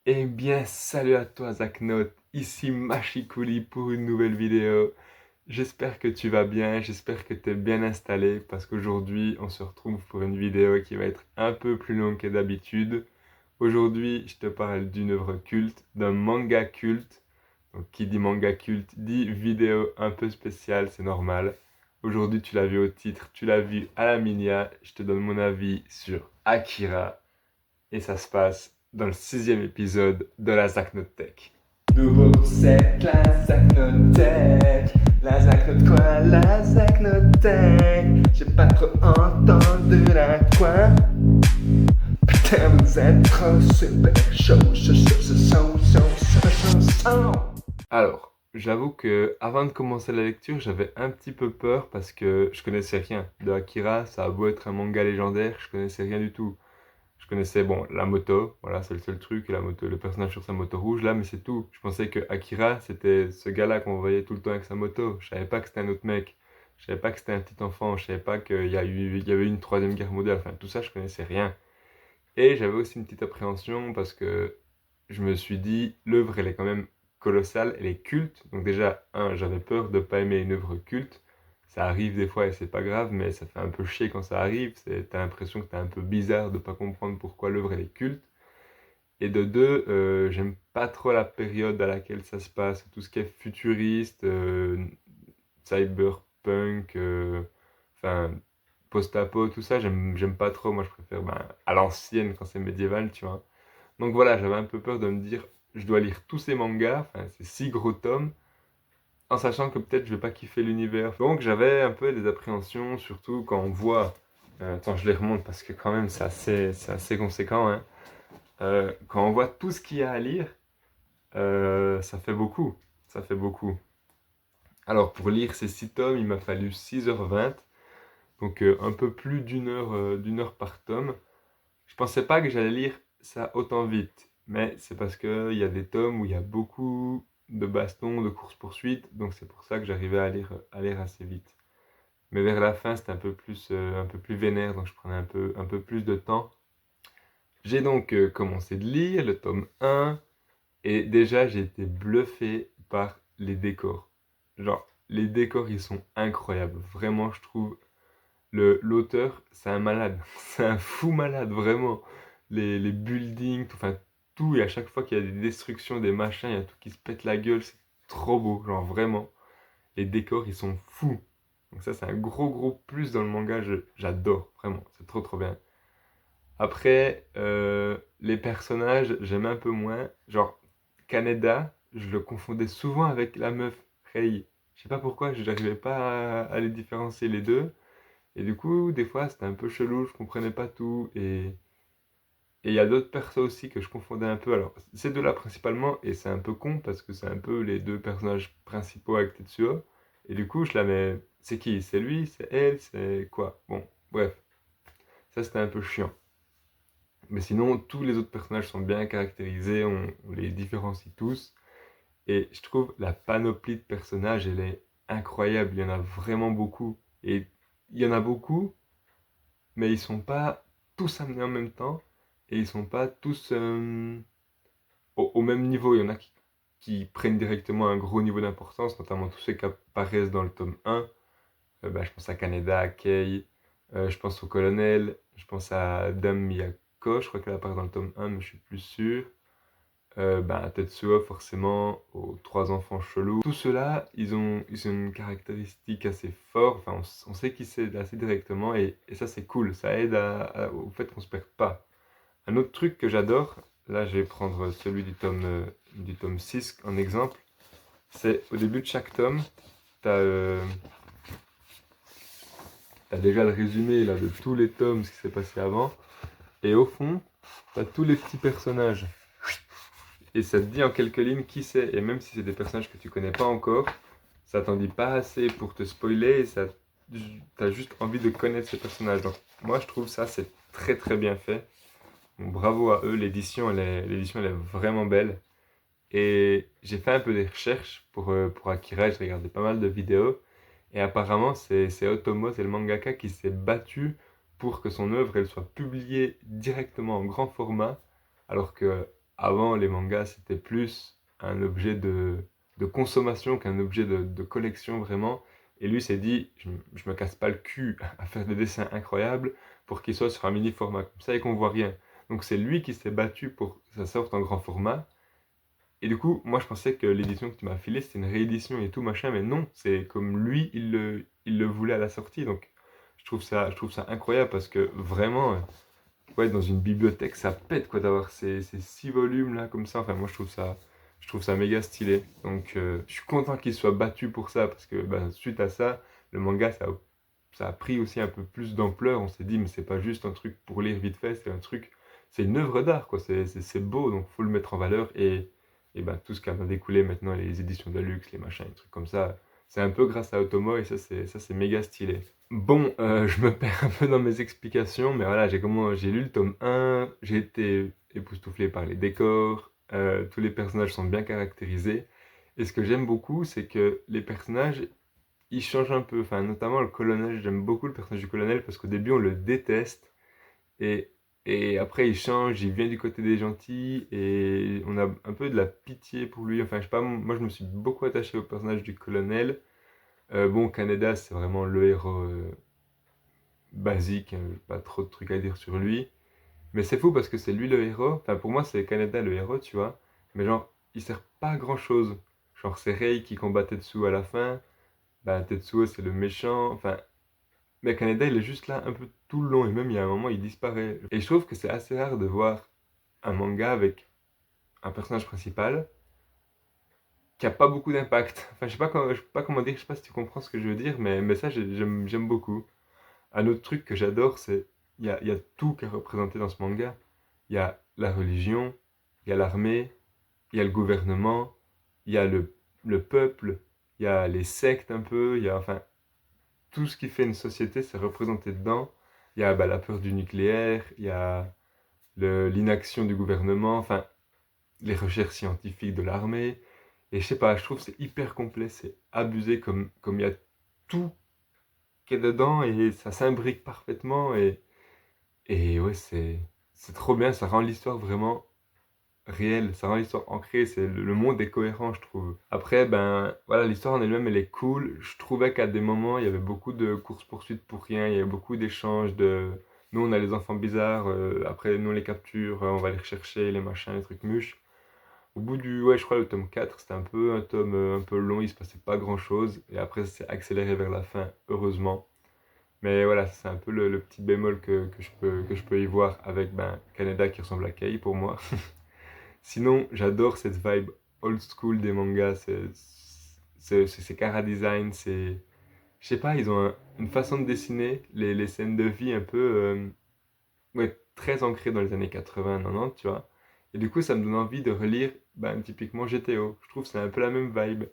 Eh bien, salut à toi Zaknot, ici Machikouli pour une nouvelle vidéo. J'espère que tu vas bien, j'espère que tu es bien installé parce qu'aujourd'hui on se retrouve pour une vidéo qui va être un peu plus longue que d'habitude. Aujourd'hui, je te parle d'une œuvre culte, d'un manga culte. Donc qui dit manga culte dit vidéo un peu spéciale, c'est normal. Aujourd'hui, tu l'as vu au titre, tu l'as vu à la minia. Je te donne mon avis sur Akira. Et ça se passe dans le 6e épisode de la Zacnotech. Nouveau set, la Zacnotech. La Zacnot quoi, la Zacnotech. J'ai pas trop entendu la quoi. Putain, vous êtes trop super chaud, Alors, j'avoue que avant de commencer la lecture, j'avais un petit peu peur parce que je connaissais rien de Akira. Ça a beau être un manga légendaire, je connaissais rien du tout. Je connaissais, bon, la moto, voilà, c'est le seul truc, la moto, le personnage sur sa moto rouge, là, mais c'est tout. Je pensais que Akira, c'était ce gars-là qu'on voyait tout le temps avec sa moto. Je savais pas que c'était un autre mec. Je savais pas que c'était un petit enfant. Je savais pas il y avait eu une troisième guerre mondiale. Enfin, tout ça, je connaissais rien. Et j'avais aussi une petite appréhension parce que je me suis dit, l'œuvre, elle est quand même colossale, elle est culte. Donc déjà, j'avais peur de pas aimer une œuvre culte. Ça arrive des fois et c'est pas grave, mais ça fait un peu chier quand ça arrive. T'as l'impression que t'es un peu bizarre de pas comprendre pourquoi l'œuvre elle est culte. Et de deux, j'aime pas trop la période à laquelle ça se passe, tout ce qui est futuriste, cyberpunk, enfin post-apo, tout ça, j'aime pas trop. Moi, je préfère à l'ancienne quand c'est médiéval, tu vois. Donc voilà, j'avais un peu peur de me dire, je dois lire tous ces mangas, enfin ces 6 gros tomes, en sachant que peut-être je vais pas kiffer l'univers. Donc j'avais un peu des appréhensions, surtout quand on voit, attends, je les remonte parce que quand même c'est assez conséquent, hein. Quand on voit tout ce qu'il y a à lire, ça fait beaucoup, ça fait beaucoup. Alors pour lire ces 6 tomes, il m'a fallu 6h20, donc un peu plus d'une heure par tome. Je pensais pas que j'allais lire ça autant vite, mais c'est parce qu'il y a des tomes où il y a beaucoup de bastons, de courses-poursuites, donc c'est pour ça que j'arrivais à lire assez vite. Mais vers la fin, c'était un peu plus vénère, donc je prenais un peu plus de temps. J'ai donc commencé de lire le tome 1, et déjà j'ai été bluffé par les décors. Genre, les décors, ils sont incroyables. Vraiment, je trouve, l'auteur, c'est un malade. C'est un fou malade, vraiment. Les buildings, tout, enfin tout, et à chaque fois qu'il y a des destructions, des machins, il y a tout qui se pète la gueule, c'est trop beau, genre vraiment. Les décors, ils sont fous. Donc ça, c'est un gros plus dans le manga, j'adore, vraiment, c'est trop bien. Après, les personnages, j'aime un peu moins. Genre, Kaneda, je le confondais souvent avec la meuf Rei. Je sais pas pourquoi, je n'arrivais pas à les différencier les deux. Et du coup, des fois, c'était un peu chelou, je comprenais pas tout. Et il y a d'autres persos aussi que je confondais un peu. Alors, ces deux-là principalement, et c'est un peu con parce que c'est un peu les deux personnages principaux avec Tetsuo. Et du coup, je la mets. C'est qui? C'est lui? C'est elle? C'est quoi? Bon, bref. Ça, c'était un peu chiant. Mais sinon, tous les autres personnages sont bien caractérisés, on les différencie tous. Et je trouve la panoplie de personnages, elle est incroyable. Il y en a vraiment beaucoup. Et il y en a beaucoup, mais ils sont pas tous amenés en même temps. Et ils sont pas tous au même niveau. Il y en a qui prennent directement un gros niveau d'importance, notamment tous ceux qui apparaissent dans le tome 1. Je pense à Kaneda, à Kei, je pense au colonel, je pense à Dame Miyako, je crois qu'elle apparaît dans le tome 1, mais je suis plus sûr. À Tetsuo, forcément, aux 3 enfants chelous. Tous ceux-là, ils ont une caractéristique assez forte, enfin, on sait qui c'est assez directement, et ça c'est cool, ça aide au fait qu'on se perde pas. Un autre truc que j'adore, là je vais prendre celui du tome 6 en exemple, c'est au début de chaque tome, t'as t'as déjà le résumé là, de tous les tomes, ce qui s'est passé avant, et au fond, t'as tous les petits personnages. Et ça te dit en quelques lignes qui c'est, et même si c'est des personnages que tu connais pas encore, ça t'en dit pas assez pour te spoiler, et t'as juste envie de connaître ces personnages. Donc moi je trouve ça c'est très bien fait. Donc, bravo à eux, l'édition elle est vraiment belle. Et j'ai fait un peu des recherches pour Akira, j'ai regardé pas mal de vidéos. Et apparemment, c'est Otomo, c'est le mangaka qui s'est battu pour que son œuvre elle soit publiée directement en grand format, alors que avant, les mangas, c'était plus un objet de consommation qu'un objet de collection vraiment. Et lui s'est dit, je me casse pas le cul à faire des dessins incroyables pour qu'ils soient sur un mini format comme ça et qu'on voit rien. Donc c'est lui qui s'est battu pour que ça sorte en grand format. Et du coup, moi je pensais que l'édition que tu m'as filée, c'était une réédition et tout machin, mais non, c'est comme lui, il le voulait à la sortie. Donc je trouve ça incroyable parce que vraiment, ouais, dans une bibliothèque, ça pète quoi d'avoir ces 6 volumes là comme ça. Enfin, moi je trouve ça méga stylé. Donc je suis content qu'il soit battu pour ça parce que bah, suite à ça, le manga ça a pris aussi un peu plus d'ampleur. On s'est dit, mais c'est pas juste un truc pour lire vite fait, c'est une œuvre d'art quoi. C'est beau, donc faut le mettre en valeur et ben tout ce qui a découlé maintenant, les éditions de luxe, les machins, les trucs comme ça, c'est un peu grâce à Otomo et ça c'est méga stylé. Bon, je me perds un peu dans mes explications, mais voilà, j'ai lu le tome 1, j'ai été époustouflé par les décors, tous les personnages sont bien caractérisés. Et ce que j'aime beaucoup, c'est que les personnages, ils changent un peu. Enfin, notamment le colonel, j'aime beaucoup le personnage du colonel parce qu'au début, on le déteste. Et, et après, il change, il vient du côté des gentils et on a un peu de la pitié pour lui. Enfin, je sais pas, moi je me suis beaucoup attaché au personnage du colonel. Bon, Canada, c'est vraiment le héros basique, hein, pas trop de trucs à dire sur lui. Mais c'est fou parce que c'est lui le héros. Enfin, pour moi, c'est Canada le héros, tu vois. Mais genre, il sert pas à grand chose. Genre, c'est Rei qui combat Tetsuo à la fin. Bah, Tetsuo, c'est le méchant. Enfin, mais Canada, il est juste là un peu tout le long. Et même, il y a un moment, il disparaît. Et je trouve que c'est assez rare de voir un manga avec un personnage principal qui a pas beaucoup d'impact. Enfin, je sais pas comment dire, je sais pas si tu comprends ce que je veux dire, mais ça, j'aime beaucoup. Un autre truc que j'adore, c'est il y a tout qui est représenté dans ce manga. Il y a la religion, il y a l'armée, il y a le gouvernement, il y a le peuple, il y a les sectes un peu, il y a enfin tout ce qui fait une société, c'est représenté dedans. Il y a bah, la peur du nucléaire, il y a l'inaction du gouvernement, enfin les recherches scientifiques de l'armée. Et je sais pas, je trouve que c'est hyper complet, c'est abusé comme il y a tout qui est dedans et ça s'imbrique parfaitement et ouais, c'est trop bien, ça rend l'histoire vraiment réelle, ça rend l'histoire ancrée, le monde est cohérent, je trouve. Après, ben voilà, l'histoire en elle-même, elle est cool. Je trouvais qu'à des moments, il y avait beaucoup de courses-poursuites pour rien, il y avait beaucoup d'échanges de. Nous, on a les enfants bizarres, après, nous, on les capture, on va les rechercher, les machins, les trucs mûches. Au bout ouais, je crois le tome 4 c'était un peu un tome un peu long, il se passait pas grand-chose, et après, ça s'est accéléré vers la fin, heureusement. Mais voilà, c'est un peu le petit bémol que je peux y voir avec ben, Canada qui ressemble à Kei pour moi. Sinon, j'adore cette vibe old school des mangas. C'est Cara Design, c'est. Je sais pas, ils ont une façon de dessiner les scènes de vie un peu. Ouais, très ancrées dans les années 80, 90, tu vois. Et du coup, ça me donne envie de relire ben, typiquement GTO. Je trouve que c'est un peu la même vibe.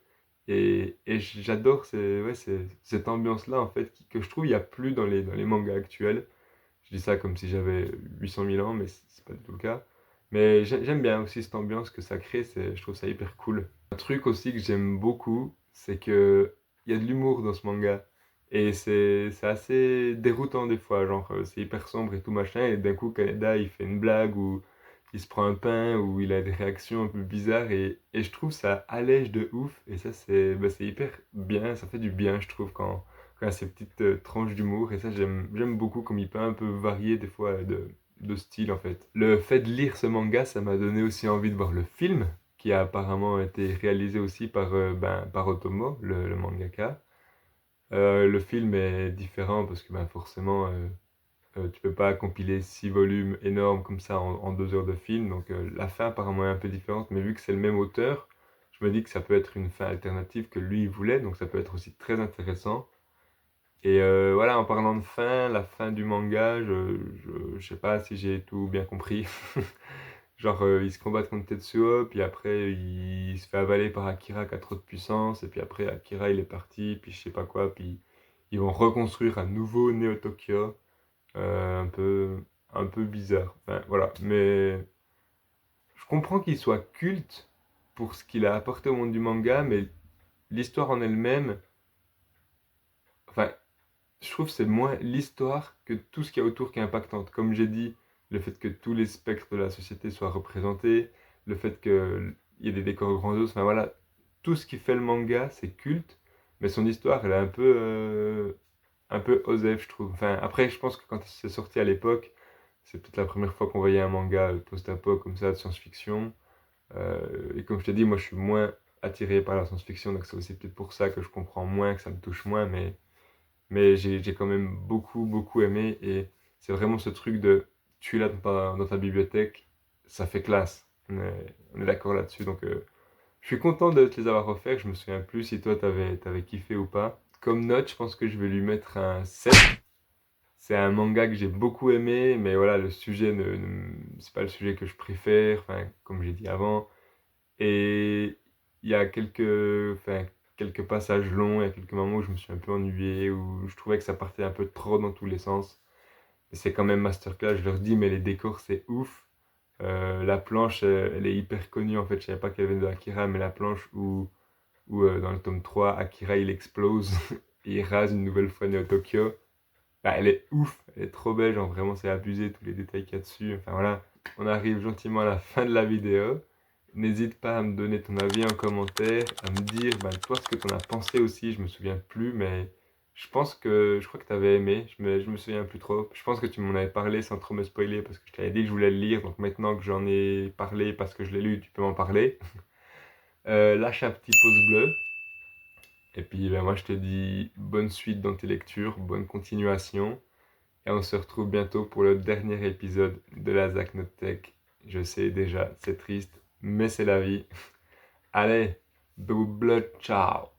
Et j'adore ouais, cette ambiance-là, en fait, que je trouve il n'y a plus dans les mangas actuels. Je dis ça comme si j'avais 800 000 ans, mais c'est pas du tout le cas. Mais j'aime bien aussi cette ambiance que ça crée, je trouve ça hyper cool. Un truc aussi que j'aime beaucoup, c'est que il y a de l'humour dans ce manga. Et c'est assez déroutant des fois, genre c'est hyper sombre et tout machin, et d'un coup Kaneda il fait une blague ou il se prend un pain ou il a des réactions un peu bizarres et je trouve ça allège de ouf et ça c'est hyper bien, ça fait du bien je trouve quand il y a ces petites tranches d'humour et ça j'aime beaucoup comme il peut un peu varier des fois de style en fait. Le fait de lire ce manga ça m'a donné aussi envie de voir le film qui a apparemment été réalisé aussi par Otomo, le mangaka. Le film est différent parce que ben, forcément tu peux pas compiler 6 volumes énormes comme ça en 2 heures de film, donc la fin apparemment est un peu différente, mais vu que c'est le même auteur, je me dis que ça peut être une fin alternative que lui il voulait, donc ça peut être aussi très intéressant. Et voilà, en parlant de fin, la fin du manga, je sais pas si j'ai tout bien compris. Genre, ils se combattent contre Tetsuo, puis après, il se fait avaler par Akira qui a trop de puissance, et puis après, Akira il est parti, puis je sais pas quoi, puis ils vont reconstruire un nouveau Neo Tokyo, un peu bizarre. Enfin, voilà, mais je comprends qu'il soit culte pour ce qu'il a apporté au monde du manga, mais l'histoire en elle-même, enfin, je trouve que c'est moins l'histoire que tout ce qu'il y a autour qui est impactante. Comme j'ai dit, le fait que tous les spectres de la société soient représentés, le fait qu'il y ait des décors grandioses, enfin voilà, tout ce qui fait le manga, c'est culte, mais son histoire, elle est un peu osef, je trouve. Enfin, après, je pense que quand c'est sorti à l'époque, c'est peut-être la première fois qu'on voyait un manga post-apo comme ça, de science-fiction. Et comme je t'ai dit, moi je suis moins attiré par la science-fiction, donc c'est aussi peut-être pour ça que je comprends moins, que ça me touche moins, mais j'ai quand même beaucoup aimé. Et c'est vraiment ce truc de tu l'as dans ta bibliothèque, ça fait classe. On est d'accord là-dessus. Donc je suis content de te les avoir offerts. Je me souviens plus si toi t'avais kiffé ou pas. Comme note, je pense que je vais lui mettre un 7. C'est un manga que j'ai beaucoup aimé, mais voilà, le sujet, c'est pas le sujet que je préfère, enfin, comme j'ai dit avant. Et il y a quelques passages longs, il y a quelques moments où je me suis un peu ennuyé, où je trouvais que ça partait un peu trop dans tous les sens. Et c'est quand même masterclass, je leur dis, mais les décors, c'est ouf. La planche, elle est hyper connue, en fait, je savais pas qu'elle venait de Akira, mais la planche où dans le tome 3 Akira, il explose, et il rase une nouvelle fois Neo Tokyo. Bah, elle est ouf, elle est trop belle, genre vraiment c'est abusé tous les détails qu'il y a dessus. Enfin voilà, on arrive gentiment à la fin de la vidéo. N'hésite pas à me donner ton avis en commentaire, à me dire ben, toi ce que t'en as pensé aussi, je me souviens plus, mais je crois que t'avais aimé, je me souviens plus trop. Je pense que tu m'en avais parlé sans trop me spoiler parce que je t'avais dit que je voulais le lire, donc maintenant que j'en ai parlé parce que je l'ai lu, tu peux m'en parler. Lâche un petit pouce bleu. Et puis ben, moi je te dis bonne suite dans tes lectures, bonne continuation. Et on se retrouve bientôt pour le dernier épisode de la Zach Note Tech. Je sais déjà, c'est triste, mais c'est la vie. Allez, double ciao!